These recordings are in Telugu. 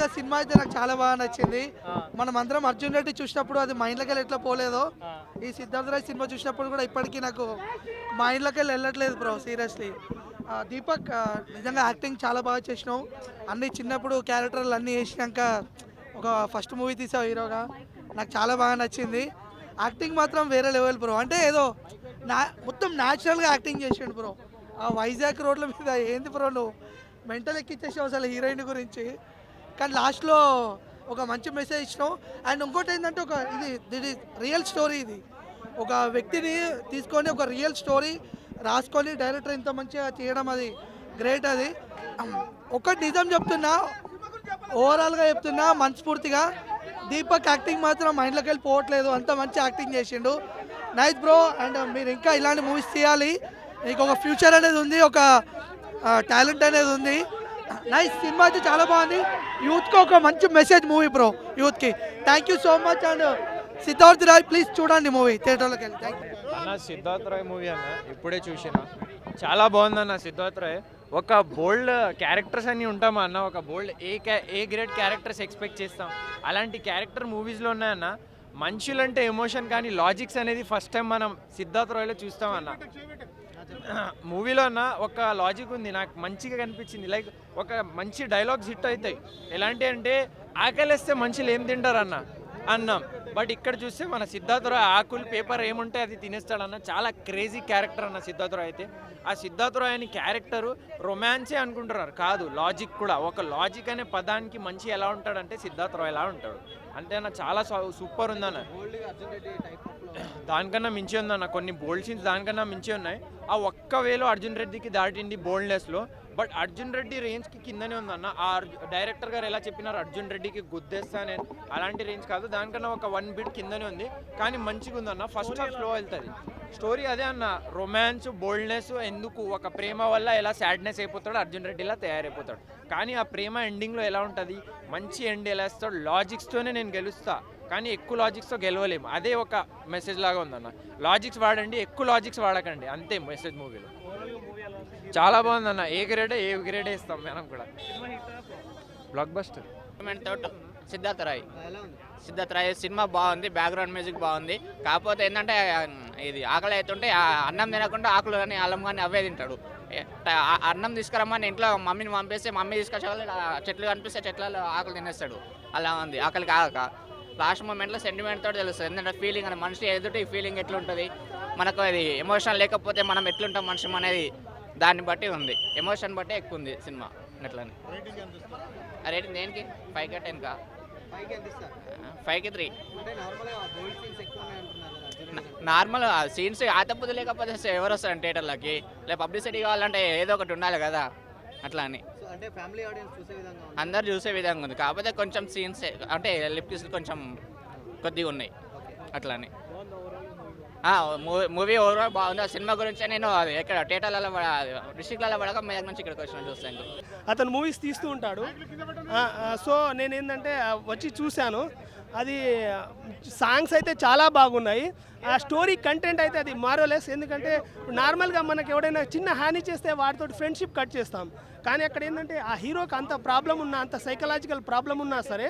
సినిమా అయితే నాకు చాలా బాగా నచ్చింది. మనం అందరం అర్జున్ రెడ్డి చూసినప్పుడు అది మైండ్లోకి ఎట్లా పోలేదో ఈ సిద్ధార్థ రాయ్ సినిమా చూసినప్పుడు కూడా ఇప్పటికీ నాకు మైండ్లోకి వెళ్ళట్లేదు బ్రో. సీరియస్లీ దీపక్ నిజంగా యాక్టింగ్ చాలా బాగా చేసినావు. అన్ని చిన్నప్పుడు క్యారెక్టర్లు అన్నీ వేసినాక ఒక ఫస్ట్ మూవీ తీసావు హీరోగా. నాకు చాలా బాగా నచ్చింది. యాక్టింగ్ మాత్రం వేరే లెవెల్ బ్రో. అంటే ఏదో నా మొత్తం న్యాచురల్గా యాక్టింగ్ చేసాడు బ్రో. ఆ వైజాగ్ రోడ్ల మీద ఏంది బ్రో నువ్వు మెంటల్ ఎక్కిచ్చేసావు అసలు హీరోయిన్ గురించి. కానీ లాస్ట్లో ఒక మంచి మెసేజ్ ఇచ్చినావు. అండ్ ఇంకోటి ఏంటంటే ఇది రియల్ స్టోరీ. ఇది ఒక వ్యక్తిని తీసుకొని ఒక రియల్ స్టోరీ రాసుకొని డైరెక్టర్ ఇంత మంచిగా చేయడం అది గ్రేట్. అది ఒకటి నిజం చెప్తున్నా, ఓవరాల్గా చెప్తున్నా మనస్ఫూర్తిగా దీపక్ యాక్టింగ్ మాత్రం మైండ్లోకి వెళ్ళి పోవట్లేదు. అంత మంచి యాక్టింగ్ చేసిండు. Nice bro. అండ్ మీరు ఇంకా ఇలాంటి మూవీస్ తీయాలి. మీకు ఒక ఫ్యూచర్ అనేది ఉంది, ఒక టాలెంట్ అనేది ఉంది. నైస్. సినిమా అయితే చాలా బాగుంది. యూత్కి ఒక మంచి మెసేజ్ మూవీ బ్రో, యూత్కి. Thank you so much. And Siddharth Roy please చూడండి మూవీ థియేటర్లోకి వెళ్ళి. థ్యాంక్ యూ అన్న. సిద్ధార్థ్ రాయ్ మూవీ అన్న ఇప్పుడే చూసిన, చాలా బాగుందన్న. సిద్ధార్థ్ రాయ్ ఒక బోల్డ్ క్యారెక్టర్స్ అన్నీ ఉంటామా అన్న, ఒక బోల్డ్ ఏ గ్రేట్ క్యారెక్టర్స్ ఎక్స్పెక్ట్ చేస్తాం. అలాంటి క్యారెక్టర్ మూవీస్లో ఉన్నాయన్న. మనుషులంటే ఎమోషన్ కానీ లాజిక్స్ అనేది ఫస్ట్ టైం మనం సిద్ధార్థ్ రాయ్లో చూస్తామన్న. మూవీలో అన్న ఒక లాజిక్ ఉంది, నాకు మంచిగా కనిపించింది. లైక్ ఒక మంచి డైలాగ్స్ హిట్ అవుతాయి. ఎలాంటి అంటే ఆకలిస్తే మనుషులు ఏం తింటారు అన్నాం. బట్ ఇక్కడ చూస్తే మన సిద్ధార్థ్ రాయ్ ఆకులు పేపర్ ఏముంటే అది తినేస్తాడన్న. చాలా క్రేజీ క్యారెక్టర్ అన్న సిద్ధార్థ్ రాయ్ అయితే. ఆ సిద్ధార్థ్ రాయ్ అని క్యారెక్టరు రొమాన్సే అనుకుంటున్నారు, కాదు లాజిక్ కూడా. ఒక లాజిక్ అనే పదానికి మంచి ఎలా ఉంటాడంటే సిద్ధార్థ్ రాయ్ ఎలా ఉంటాడు అంటే అన్న. చాలా సూపర్ ఉందన్న. దానికన్నా మించి ఉందన్న. కొన్ని బోల్డ్ సీన్స్ దానికన్నా మించి ఉన్నాయి. ఆ ఒక్క వేలో అర్జున్ రెడ్డికి దాటింది బోల్డ్నెస్లో. బట్ అర్జున్ రెడ్డి రేంజ్కి కిందనే ఉందన్న. ఆ డైరెక్టర్ గారు ఎలా చెప్పినారు అర్జున్ రెడ్డికి గుద్దేస్తానే, అలాంటి రేంజ్ కాదు. దానికన్నా ఒక 1 బిట్ కిందనే ఉంది. కానీ మంచిగా ఉందన్న. ఫస్ట్ హాఫ్ స్లో వెళ్తుంది స్టోరీ. అదే అన్న, రొమాన్స్, బోల్డ్నెస్. ఎందుకు ఒక ప్రేమ వల్ల ఎలా సాడ్నెస్ అయిపోతాడు అర్జున్ రెడ్డిలా తయారైపోతాడు. కానీ ఆ ప్రేమ ఎండింగ్లో ఎలా ఉంటుంది, మంచి ఎండ్ ఎలా ఇస్తాడు. లాజిక్స్తోనే నేను గెలుస్తా, కానీ ఎక్కువ లాజిక్స్తో గెలవలేము. అదే ఒక మెసేజ్ లాగా ఉందన్న. లాజిక్స్ వాడండి, ఎక్కువ లాజిక్స్ వాడకండి, అంతే మెసేజ్ మూవీలో. చాలా బాగుందన్న. ఏ గ్రేడే ఇస్తాం మనం కూడా. Blockbuster. Siddharth Roy cinema బాగుంది. బ్యాక్గ్రౌండ్ మ్యూజిక్ బాగుంది. కాకపోతే ఏంటంటే ఇది ఆకలి అవుతుంటే అన్నం తినకుండా ఆకులు కానీ అల్లం కానీ అవే తింటాడు. అన్నం తీసుకురమ్మని ఇంట్లో మమ్మీని పంపిస్తే మమ్మీ తీసుకొచ్చేవాళ్ళు చెట్లు కనిపిస్తే చెట్లలో ఆకులు తినేస్తాడు. అలా ఉంది. ఆకలి కాక లాస్ట్ మూమెంట్లో సెంటిమెంట్ తోటి తెలుస్తుంది. ఎందుకంటే ఫీలింగ్ అని మనిషి ఎదుటి ఫీలింగ్ ఎట్లుంటుంది, మనకు అది ఎమోషన్ లేకపోతే మనం ఎట్లుంటాం మనిషి అనేది దాన్ని బట్టి ఉంది. ఎమోషన్ బట్టి ఎక్కువ ఉంది సినిమా. అట్లని రేటింగ్ దేనికి 5కి 10కా 5కి 3. నార్మల్ సీన్స్ ఆతప్పుదు లేకపోతే ఎవరు వస్తారు థియేటర్లకి. లేదా పబ్లిసిటీ కావాలంటే ఏదో ఒకటి ఉండాలి కదా. అట్లా అని అందరు చూసే విధంగా ఉంది. కాకపోతే కొంచెం సీన్స్ అంటే లిప్ కిస్ కొంచెం కొద్దిగా ఉన్నాయి. అట్లా అని మూవీ ఓవరాల్ బాగుంది. ఆ సినిమా గురించి నేను ఎక్కడ థియేటర్లలో డిస్ట్రిక్ట్లలో పడక మీ దగ్గర నుంచి ఇక్కడికి వచ్చిన చూస్తాను. అతను మూవీస్ తీస్తూ ఉంటాడు. సో నేను ఏంటంటే వచ్చి చూశాను. అది సాంగ్స్ అయితే చాలా బాగున్నాయి. ఆ స్టోరీ కంటెంట్ అయితే అది మారోలెస్. ఎందుకంటే నార్మల్గా మనకి ఎవడైనా చిన్న హాని చేస్తే వాటితో ఫ్రెండ్షిప్ కట్ చేస్తాం. కానీ అక్కడ ఏంటంటే ఆ హీరోకి అంత ప్రాబ్లం ఉన్నా, అంత సైకలాజికల్ ప్రాబ్లం ఉన్నా సరే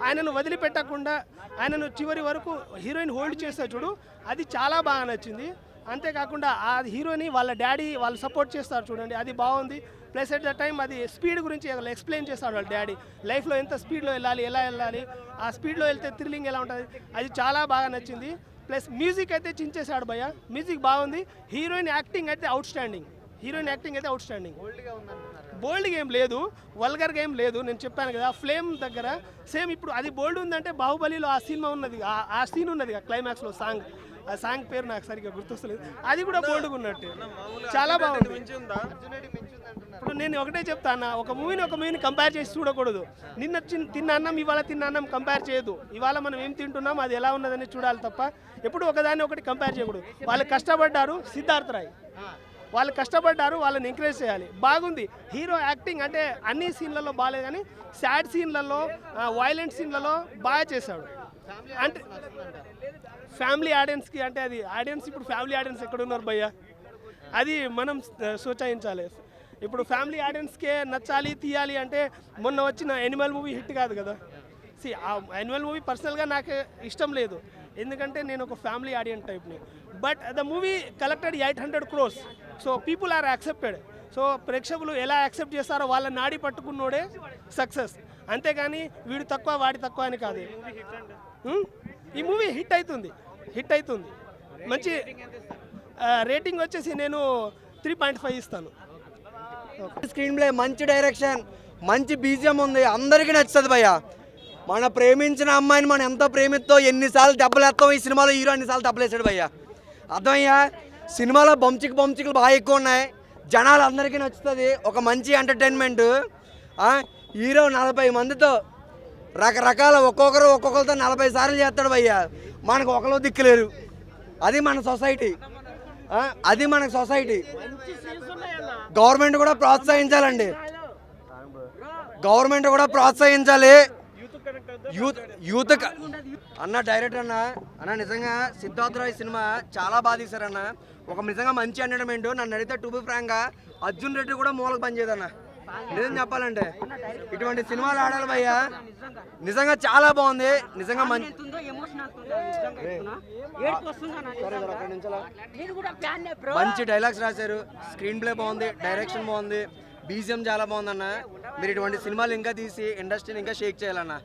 ఆయనను వదిలిపెట్టకుండా ఆయనను చివరి వరకు హీరోయిన్ హోల్డ్ చేస్తే చూడు, అది చాలా బాగా నచ్చింది. అంతేకాకుండా ఆ హీరోని వాళ్ళ డాడీ వాళ్ళు సపోర్ట్ చేస్తారు చూడండి, అది బాగుంది. ప్లస్ ఎట్ ద టైం అది స్పీడ్ గురించి ఎక్స్ప్లెయిన్ చేస్తాడు వాళ్ళ డాడీ. లైఫ్లో ఎంత స్పీడ్లో వెళ్ళాలి, ఎలా వెళ్ళాలి, ఆ స్పీడ్లో వెళ్తే థ్రిల్లింగ్ ఎలా ఉంటుంది, అది చాలా బాగా నచ్చింది. ప్లస్ మ్యూజిక్ అయితే చించేశాడు భయ్య. మ్యూజిక్ బాగుంది. హీరోయిన్ యాక్టింగ్ అయితే అవుట్ స్టాండింగ్. బోల్డ్గా ఏం లేదు, వల్గర్గా ఏం లేదు. నేను చెప్పాను కదా ఫ్లేమ్ దగ్గర సేమ్ ఇప్పుడు అది బోల్డ్ ఉందంటే బాహుబలిలో ఆ సినిమా ఉన్నది, ఆ సీన్ ఉన్నది క్లైమాక్స్లో సాంగ్. ఆ సాంగ్ పేరు నాకు సరిగ్గా గుర్తొస్తలేదు. అది కూడా బోల్డ్గా ఉన్నట్టు చాలా బాగుంది. ఇప్పుడు నేను ఒకటే చెప్తాను, ఒక మూవీని కంపేర్ చేసి చూడకూడదు. నిన్న తిన్న అన్నం ఇవాళ తిన్న అన్నం కంపేర్ చేయదు. ఇవాళ మనం ఏం తింటున్నాం అది ఎలా ఉన్నదని చూడాలి తప్ప ఎప్పుడు ఒకదాన్ని ఒకటి కంపేర్ చేయకూడదు. వాళ్ళు కష్టపడ్డారు, సిద్ధార్థ్ రాయ్ వాళ్ళు కష్టపడ్డారు, వాళ్ళని ఎంకరేజ్ చేయాలి. బాగుంది. హీరో యాక్టింగ్ అంటే అన్ని సీన్లలో బాగాలేదు, కానీ సాడ్ సీన్లలో, వైలెంట్ సీన్లలో బాగా చేశాడు. అంటే ఫ్యామిలీ ఆడియన్స్కి అంటే అది ఆడియన్స్ ఇప్పుడు ఫ్యామిలీ ఆడియన్స్ ఎక్కడున్నారు భయ్య, అది మనం సూచించాలి. ఇప్పుడు ఫ్యామిలీ ఆడియన్స్కే నచ్చాలి తీయాలి అంటే మొన్న వచ్చిన యానిమల్ మూవీ హిట్ కాదు కదా. ఆ యానిమల్ మూవీ పర్సనల్గా నాకు ఇష్టం లేదు, ఎందుకంటే నేను ఒక ఫ్యామిలీ ఆడియన్స్ టైప్ని. But the movie collected 800 crores. So people are accepted. So ప్రేక్షకులు ఎలా యాక్సెప్ట్ చేస్తారో వాళ్ళ నాడి పట్టుకున్నోడే సక్సెస్, అంతేగాని వీడు తక్కువ వాడి తక్కువ అని కాదు. ఈ మూవీ హిట్ అవుతుంది మంచి రేటింగ్ వచ్చేసి నేను 3.5 ఇస్తాను. స్క్రీన్ ప్లే, మంచి డైరెక్షన్, మంచి బీజిఎం ఉంది, అందరికీ నచ్చుతుంది భయ్య. మన ప్రేమించిన అమ్మాయిని మనం ఎంత ప్రేమితో ఎన్నిసార్లు దెబ్బలేస్తాం, ఈ సినిమాలో హీరో అన్నిసార్లు దెబ్బలేసాడు భయ్య. అర్థమయ్యా, సినిమాలో బంచికలు బాగా ఎక్కువ ఉన్నాయి, జనాలు అందరికీ నచ్చుతుంది, ఒక మంచి ఎంటర్టైన్మెంట్. హీరో 40 మందితో రకరకాల ఒక్కొక్కరితో 40 సార్లు చేస్తాడు భయ్య. మనకు ఒకరు దిక్కులేరు, అది మన సొసైటీ. గవర్నమెంట్ కూడా ప్రోత్సహించాలండి, యూత్ అన్న. డైరెక్టర్ అన్న నిజంగా సిద్ధార్థ్ రాయ్ సినిమా చాలా బాగా తీశారన్న, ఒక నిజంగా మంచి ఎంటర్టైన్మెంట్. నన్ను అడిగితే టు బి ఫ్రాంక్గా అర్జున్ రెడ్డి కూడా మూలకు పనిచేయదన్న, నిజం చెప్పాలంటే. ఇటువంటి సినిమాలు ఆడాలి భయ్య, నిజంగా చాలా బాగుంది, నిజంగా మంచి డైలాగ్స్ రాశారు, స్క్రీన్ ప్లే బాగుంది, డైరెక్షన్ బాగుంది, బీజిఎం చాలా బాగుందన్న. మీరు ఇటువంటి సినిమాలు ఇంకా తీసి ఇండస్ట్రీని ఇంకా షేక్ చేయాలన్న.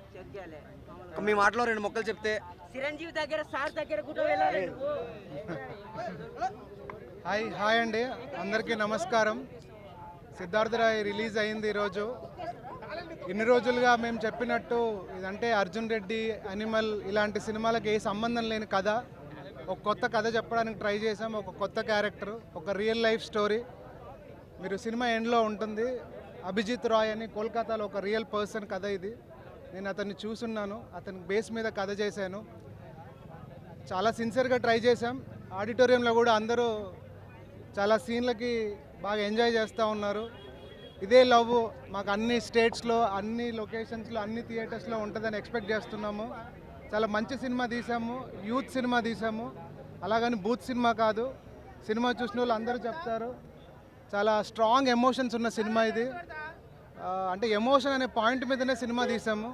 మీ మాటలో 2 మొక్కలు చెప్తే. చిరంజీవి దగ్గర సార్ దగ్గర కూడా వెళ్ళాలి. హాయ్ అండి, అందరికీ నమస్కారం. సిద్ధార్థ్ రాయ్ రిలీజ్ అయింది ఈరోజు. ఇన్ని రోజులుగా మేము చెప్పినట్టు ఇదంటే అర్జున్ రెడ్డి, అనిమల్ ఇలాంటి సినిమాలకు ఏ సంబంధం లేని కథ, ఒక కొత్త కథ చెప్పడానికి ట్రై చేసాం. ఒక కొత్త క్యారెక్టర్, ఒక రియల్ లైఫ్ స్టోరీ. మీరు సినిమా ఎండ్లో ఉంటుంది. అభిజిత్ రాయ్ అని కోల్కతాలో ఒక రియల్ పర్సన్ కథ ఇది. నేను అతన్ని చూసున్నాను, అతని బేస్ మీద కథ చేశాను. చాలా సిన్సియర్గా ట్రై చేశాం. ఆడిటోరియంలో కూడా అందరూ చాలా సీన్లకి బాగా ఎంజాయ్ చేస్తూ ఉన్నారు. ఇదే లవ్ మాకు అన్ని స్టేట్స్లో, అన్ని లొకేషన్స్లో, అన్ని థియేటర్స్లో ఉంటుందని ఎక్స్పెక్ట్ చేస్తున్నాము. చాలా మంచి సినిమా తీసాము, యూత్ సినిమా తీసాము, అలాగని బూత్ సినిమా కాదు. సినిమా చూసిన వాళ్ళు అందరూ చెప్తారు చాలా స్ట్రాంగ్ ఎమోషన్స్ ఉన్న సినిమా ఇది. అంటే ఎమోషన్ అనే పాయింట్ మీదనే సినిమా తీసాము.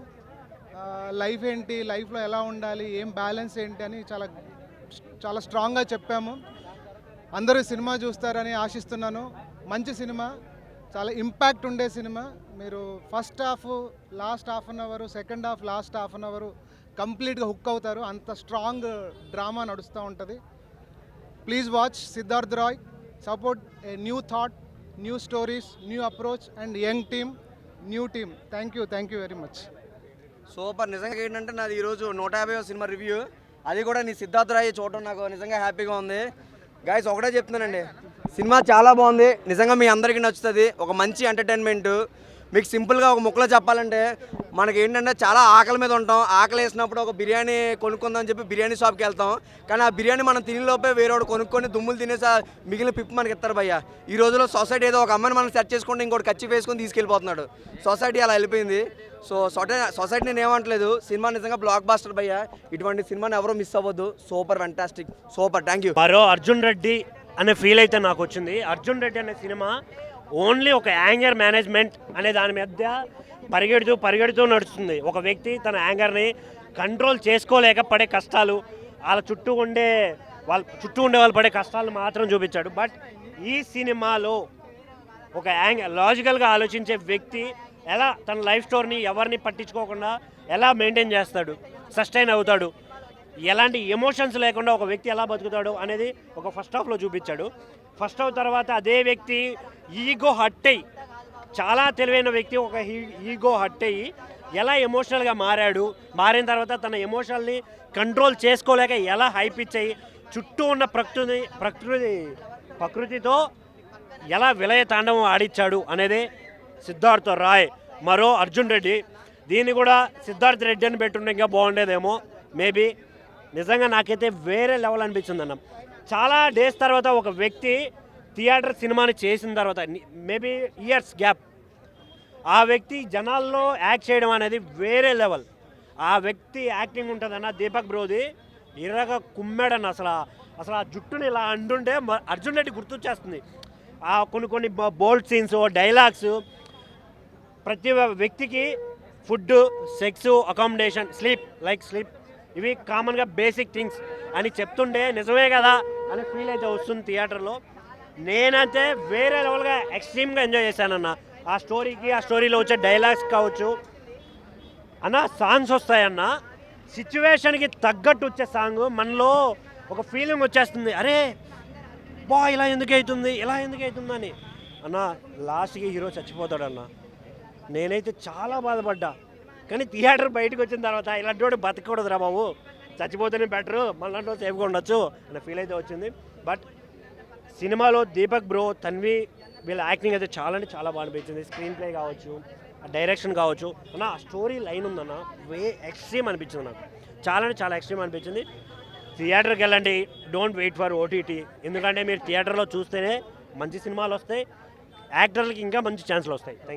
లైఫ్ ఏంటి, లైఫ్లో ఎలా ఉండాలి, ఏం బ్యాలెన్స్ ఏంటి అని చాలా స్ట్రాంగ్గా చెప్పాము. అందరూ సినిమా చూస్తారని ఆశిస్తున్నాను. మంచి సినిమా, చాలా ఇంపాక్ట్ ఉండే సినిమా. మీరు first half last half an hour, second half last half an hour కంప్లీట్గా హుక్ అవుతారు. అంత స్ట్రాంగ్ డ్రామా నడుస్తూ ఉంటుంది. Please watch Siddharth Roy. Support a new thought, new stories, new approach and young team, new team. Thank you very much. Super. నిజంగా ఏంటంటే నాది ఈరోజు 150వ సినిమా రివ్యూ, అది కూడా నీ సిద్ధార్థ్ రాయ్ చూడటం నాకు నిజంగా హ్యాపీగా ఉంది. గైస్ ఒకటే చెప్తున్నానండి, సినిమా చాలా బాగుంది, నిజంగా మీ అందరికీ నచ్చుతుంది. ఒక మంచి ఎంటర్టైన్మెంట్. మీకు సింపుల్గా ఒక ముక్కలో చెప్పాలంటే, మనకి ఏంటంటే చాలా ఆకలి మీద ఉంటాం. ఆకలి వేసినప్పుడు ఒక బిర్యానీ కొనుక్కుందామని చెప్పి బిర్యానీ షాప్కి వెళ్తాం, కానీ ఆ బిర్యానీ మనం తినేలోపే వేరేవాడు కొనుక్కొని దుమ్ములు తినేసి మిగిలిన పిప్పు మనకి ఇస్తారు భయ్య. ఈ రోజుల్లో సొసైటీ ఏదో ఒక అమ్మాయిని మనం సెర్చ్ చేసుకుంటే ఇంకోటి కచ్చి వేసుకొని తీసుకెళ్ళిపోతున్నాడు. సొసైటీ అలా వెళ్ళిపోయింది. సో సొసైటీ నేను ఏమంటలేదు, సినిమా నిజంగా బ్లాక్ బాస్టర్ భయ్య. ఇటువంటి సినిమాని ఎవరో మిస్ అవ్వద్దు. Super, fantastic, super. Thank you. మరో అర్జున్ రెడ్డి అనే ఫీల్ అయితే నాకు వచ్చింది. అర్జున్ రెడ్డి అనే సినిమా ఓన్లీ ఒక యాంగర్ మేనేజ్మెంట్ అనే దాని మధ్య పరిగెడుతూ నడుస్తుంది. ఒక వ్యక్తి తన యాంగర్ని కంట్రోల్ చేసుకోలేక పడే కష్టాలు, వాళ్ళ చుట్టూ ఉండే వాళ్ళు పడే కష్టాలను మాత్రం చూపించాడు. బట్ ఈ సినిమాలో ఒక లాజికల్గా ఆలోచించే వ్యక్తి ఎలా తన లైఫ్ స్టోరీని ఎవరిని పట్టించుకోకుండా ఎలా మెయింటైన్ చేస్తాడు, సస్టైన్ అవుతాడు, ఎలాంటి ఎమోషన్స్ లేకుండా ఒక వ్యక్తి ఎలా బతుకుతాడు అనేది ఒక ఫస్ట్ హాఫ్లో చూపించాడు. ఫస్ట్ హాఫ్ తర్వాత అదే వ్యక్తి ఈగో హట్ అయ్యి, చాలా తెలివైన వ్యక్తి ఒక ఈగో హట్ అయ్యి ఎలా ఎమోషనల్గా మారిన తర్వాత తన ఎమోషనల్ని కంట్రోల్ చేసుకోలేక ఎలా హైపిచ్ అయ్యి చుట్టూ ఉన్న ప్రకృతితో ఎలా విలయ తాండవం ఆడిచ్చాడు అనేది సిద్ధార్థ్ రాయ్. మరో అర్జున్ రెడ్డి. దీన్ని కూడా సిద్ధార్థ్ రెడ్డి అని పెట్టుంటే ఇంకా బాగుండేదేమో మేబీ. నిజంగా నాకైతే వేరే లెవెల్ అనిపించింది అన్న. చాలా డేస్ తర్వాత ఒక వ్యక్తి థియేటర్ సినిమాని చేసిన తర్వాత మేబీ ఇయర్స్ గ్యాప్ ఆ వ్యక్తి జనాల్లో యాక్ట్ చేయడం అనేది వేరే లెవెల్. ఆ వ్యక్తి యాక్టింగ్ ఉంటుందన్న దీపక్ బ్రోది ఇరగా కుమ్మాడన్న. అసలు ఆ జుట్టుని ఇలా అంటుంటే అర్జున్ రెడ్డి గుర్తొచ్చేస్తుంది. కొన్ని బోల్డ్ సీన్స్, డైలాగ్స్, ప్రతి వ్యక్తికి ఫుడ్, సెక్స్, అకామిడేషన్, స్లీప్ ఇవి కామన్గా బేసిక్ థింగ్స్ అని చెప్తుండే నిజమే కదా అని ఫీల్ అయితే వస్తుంది థియేటర్లో. నేనైతే వేరే లెవెల్గా ఎక్స్ట్రీమ్గా ఎంజాయ్ చేశానన్న. ఆ స్టోరీలో వచ్చే డైలాగ్స్ కావచ్చు అన్న, సాంగ్స్ వస్తాయన్న, సిచ్యువేషన్కి తగ్గట్టు వచ్చే సాంగ్ మనలో ఒక ఫీలింగ్ వచ్చేస్తుంది, అరే ఇలా ఎందుకు అవుతుందని అన్న. లాస్ట్కి హీరో చచ్చిపోతాడన్న. నేనైతే చాలా బాధపడ్డా, కానీ థియేటర్ బయటకు వచ్చిన తర్వాత ఇలాంటి వాడు బతకూడదురా బాబు, చచ్చిపోతేనే బెటరు, మళ్ళీ సేఫ్గా ఉండొచ్చు అన్న ఫీల్ అయితే వచ్చింది. బట్ సినిమాలో దీపక్ బ్రో, తన్వి వీళ్ళ యాక్టింగ్ అయితే చాలా అంటే చాలా బాగా అనిపించింది. స్క్రీన్ ప్లే కావచ్చు, డైరెక్షన్ కావచ్చు అన్న, ఆ స్టోరీ లైన్ ఉందన్న, ఎక్స్ట్రీమ్ అనిపించింది నాకు. చాలా అంటే చాలా ఎక్స్ట్రీమ్ అనిపించింది. థియేటర్కి వెళ్ళండి, డోంట్ వెయిట్ ఫర్ ఓటీటీ. ఎందుకంటే మీరు థియేటర్లో చూస్తేనే మంచి సినిమాలు వస్తాయి, యాక్టర్లకి ఇంకా మంచి ఛాన్సులు వస్తాయి.